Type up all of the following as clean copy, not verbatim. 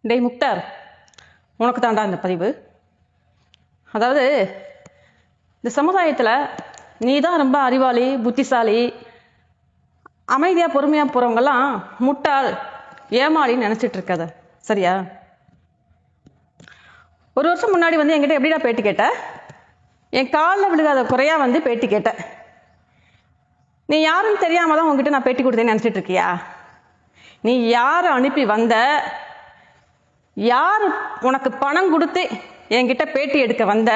டேய் முக்தார், உனக்கு தாண்டா இந்த பதிவு. அதாவது இந்த சமுதாயத்தில் நீ தான் ரொம்ப அறிவாளி, புத்திசாலி, அமைதியாக பொறுமையாக போகிறவங்கெல்லாம் முட்டாள், ஏமாளின்னு நினச்சிட்டு இருக்காத, சரியா? ஒரு வருஷம் முன்னாடி என்கிட்ட எப்படிடா பேட்டி கேட்ட? என் காலில் விழுகாத குறையா பேட்டி கேட்ட. நீ யாருன்னு தெரியாம தான் உங்ககிட்ட நான் பேட்டி கொடுத்தேன்னு நினச்சிட்டு இருக்கியா? நீ யாரை அனுப்பி வந்த, யார் உனக்கு பணம் கொடுத்து என்கிட்ட பேட்டி எடுக்க வந்த,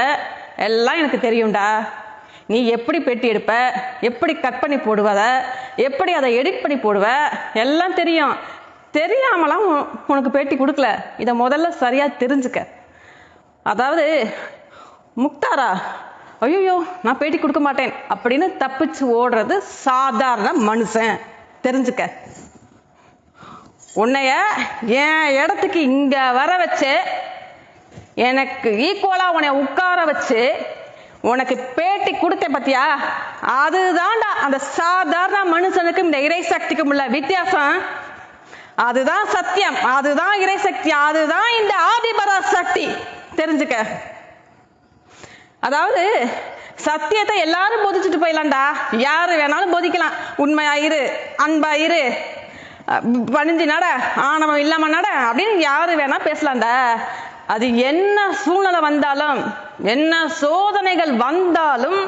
எல்லாம் எனக்கு தெரியும்டா. நீ எப்படி பேட்டி எடுப்ப, எப்படி கட் பண்ணி போடுவத, எப்படி அதை எடிட் பண்ணி போடுவ, எல்லாம் தெரியும். தெரியாமலாம் உனக்கு பேட்டி கொடுக்கல. இதை முதல்ல சரியா தெரிஞ்சுக்க. அதாவது முக்தாரா, ஐயோ நான் பேட்டி கொடுக்க மாட்டேன் அப்படின்னு தப்பிச்சு ஓடுறது சாதாரண மனுஷன், தெரிஞ்சுக்க. உன்னைய என் இடத்துக்கு இங்க வர வச்சு, எனக்கு ஈக்குவலா உன்னை உட்கார வச்சு உனக்கு பேட்டி கொடுத்த பத்தியா, அதுதான்டா அந்த சாதாரண மனுஷனுக்கும் இந்த இறை சக்திக்கும் உள்ள வித்தியாசம். அதுதான் சத்தியம், அதுதான் இறை சக்தி, அதுதான் இந்த ஆதிபரா சக்தி, தெரிஞ்சுக்க. அதாவது சத்தியத்தை எல்லாரும் போதிச்சுட்டு போயிடலாம்டா. யாரு வேணாலும் போதிக்கலாம். உண்மையாயிரு, அன்பாயிரு, பணிஞ்சு நட, ஆணவம் இல்லாம நட அப்படின்னு யாரு வேணா பேசலாம்டா. அது என்ன சூழ்நிலை வந்தாலும், என்ன சோதனைகள் வந்தாலும்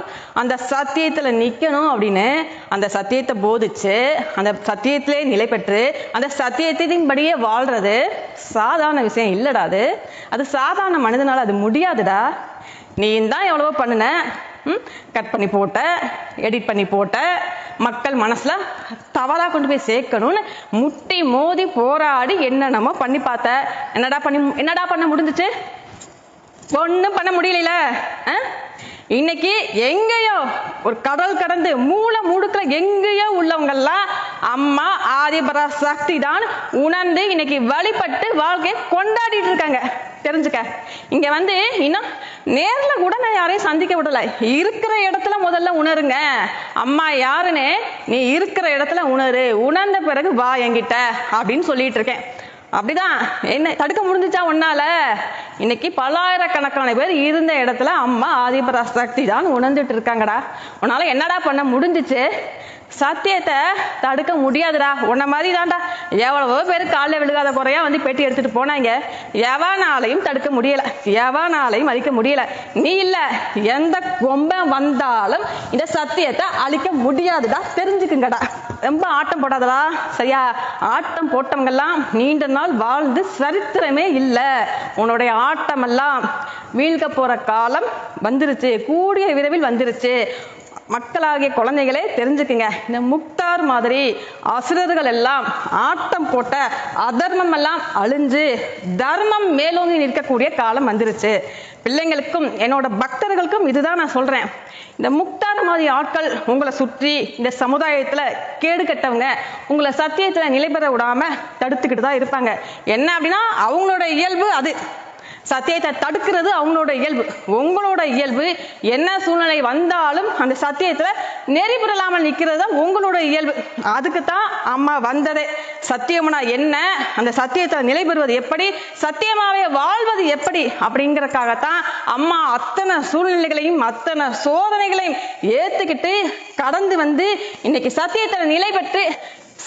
அந்த சத்தியத்துல நிக்கணும் அப்படின்னு அந்த சத்தியத்தை போதிச்சு அந்த சத்தியத்திலே நிலை பெற்று அந்த சத்தியத்தின்படியே வாழ்றது சாதாரண விஷயம் இல்லடா. அது சாதாரண மனிதனால அது முடியாதுடா. நீ தான் எவ்வளவோ பண்ணுன, கட் பண்ணி போட்ட, எடிட் பண்ணி போட்ட, மக்கள் மனசுல தவறா கொண்டு போய் சேர்க்கணும்னு முட்டி மோதி போராடி என்னென்னமோ பண்ணி பார்த்த. என்னடா பண்ண முடிஞ்சிச்சு? ஒன்றும் பண்ண முடியல. இன்னைக்கு எங்கேயோ ஒரு கடல் கடந்து மூளை முடுக்கல எங்கேயோ உள்ளவங்கெல்லாம் அம்மா ஆதிபரா சக்தி தான் உணர்ந்து இன்னைக்கு வழிபட்டு வாழ்க்கையை கொண்டாடிட்டு இருக்காங்க, தெரிஞ்சுக்க. இங்க இன்னும் நேர்ல கூட நான் யாரையும் சந்திக்க விடல. இருக்கிற இடத்துல முதல்ல உணருங்க. அம்மா யாருன்னு நீ இருக்கிற இடத்துல உணரு, உணர்ந்த பிறகு வா என்கிட்ட அப்படின்னு சொல்லிட்டு இருக்கேன். அப்படிதான். என்ன தடுக்க முடிஞ்சிச்சா உன்னால? இன்னைக்கு பல்லாயிரக்கணக்கான பேர் இருந்த இடத்துல அம்மா ஆதிபரா சக்தி தான் உணர்ந்துட்டு இருக்காங்கடா. உன்னால என்னடா பண்ண முடிஞ்சிச்சு? சத்தியத்தை தடுக்க முடியாதுடா. உன்ன மாதிரி தான்டா எவ்வளவோ பேர் காலைல விழுகாத குறையா பேட்டி எடுத்துட்டு போனாங்க. எவனாலையும் தடுக்க முடியல, எவனாலையும் அழிக்க முடியல. நீ இல்ல, எந்த கொம்பன் வந்தாலும் இந்த சத்தியத்தை அழிக்க முடியாதுடா, தெரிஞ்சுக்குங்கடா. ரொம்ப ஆட்டம் போடாதடா, சரியா? ஆட்டம் போட்டவங்கெல்லாம் நீண்ட நாள் வாழ்ந்து சரித்திரமே இல்லை. உன்னுடைய ஆட்டம் எல்லாம் வீழ்க போற காலம் வந்துருச்சு, கூடிய விரைவில் வந்துருச்சு. மக்களாகிய குழந்தைகளே தெரிஞ்சுக்குங்க. இந்த முக்தார் மாதிரி அசுரர்கள் எல்லாம் ஆட்டம் போட்ட அதர்மம் எல்லாம் அழிஞ்சு தர்மம் மேலோங்கி நிற்கக்கூடிய காலம் வந்துருச்சு. பிள்ளைங்களுக்கும் என்னோட பக்தர்களுக்கும் இதுதான் நான் சொல்றேன். இந்த முக்தார் மாதிரி ஆட்கள் உங்களை சுற்றி இந்த சமுதாயத்துல கேடு கட்டவங்க உங்களை சத்தியத்துல நிலை பெற விடாம தடுத்துக்கிட்டு தான் இருப்பாங்க. என்ன அப்படின்னா அவங்களோட இயல்பு அது. சத்தியத்தை தடுக்கிறது அவங்களோட இயல்பு. உங்களோட இயல்பு என்ன சூழ்நிலை வந்தாலும் அந்த சத்தியத்துல நெறிபெறலாமல் நிற்கிறது தான் உங்களோட இயல்பு. அதுக்குத்தான் அம்மா வந்ததே. சத்தியம்னா என்ன, அந்த சத்தியத்துல நிலை பெறுவது எப்படி, சத்தியமாவே வாழ்வது எப்படி அப்படிங்கறதுக்காகத்தான் அம்மா அத்தனை சூழ்நிலைகளையும் அத்தனை சோதனைகளையும் ஏத்துக்கிட்டு கடந்து இன்னைக்கு சத்தியத்துல நிலை பெற்று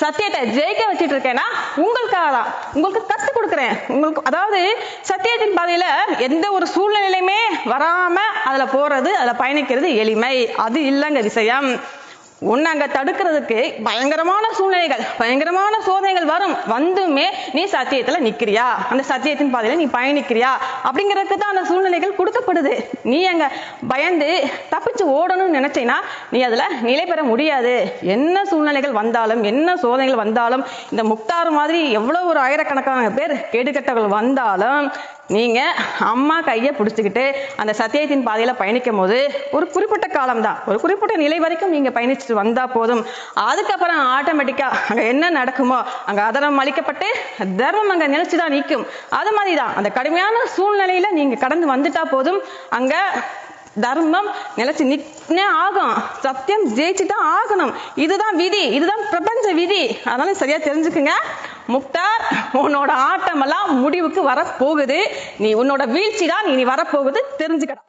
சத்தியத்தை ஜெயிக்க வச்சுட்டு இருக்கேன்னா உங்களுக்காக தான். உங்களுக்கு கற்றுக் கொடுக்குறேன். உங்களுக்கு அதாவது சத்தியத்தின் பாதையில எந்த ஒரு சூழ்நிலையுமே வராம அதுல போறது, அதுல பயணிக்கிறது எளிமை. அது இல்லைங்க விஷயம். உன்னை அங்க தடுக்கிறதுக்கு பயங்கரமான சூழ்நிலைகள், பயங்கரமான சோதனைகள் வரும். வந்துமே நீ சத்தியத்துல நிக்கிறியா, அந்த சத்தியத்தின் பாதையில நீ பயணிக்கிறியா அப்படிங்கிறதுக்கு தான் அந்த சூழ்நிலைகள் கொடுக்கப்படுது. நீ அங்க பயந்து தப்பிச்சு ஓடணும்னு நினைச்சேன்னா நீ அதுல நிலை பெற முடியாது. என்ன சூழ்நிலைகள் வந்தாலும், என்ன சோதனைகள் வந்தாலும், இந்த முக்தார் மாதிரி எவ்வளவு ஒரு ஆயிரக்கணக்கான பேர் கேடுகட்டவர்கள் வந்தாலும் நீங்க அம்மா கையை பிடிச்சிக்கிட்டு அந்த சத்தியத்தின் பாதையில பயணிக்கும் போது ஒரு குறிப்பிட்ட காலம் தான், ஒரு குறிப்பிட்ட நிலை வரைக்கும் நீங்க பயணிச்சுட்டு வந்தா போதும். அதுக்கப்புறம் ஆட்டோமேட்டிக்கா அங்க என்ன நடக்குமோ அங்க அதர்மம் அளிக்கப்பட்டு தர்மம் அங்க நிலைச்சுதான் நிற்கும். அது மாதிரிதான் அந்த கடுமையான சூழ்நிலையில நீங்க கடந்து வந்துட்டா போதும். அங்க தர்மம் நிலைச்சு நின்னே ஆகும். சத்தியம் ஜெயிச்சுதான் ஆகணும். இதுதான் விதி, இதுதான் பிரபஞ்ச விதி. அதனால சரியா தெரிஞ்சுக்குங்க. முக்தார், உன்னோட ஆட்டம் எல்லாம் முடிவுக்கு வர போகுது. நீ உன்னோட வீழ்ச்சி தான் இனி வரப்போகுது, தெரிஞ்சுக்கடா.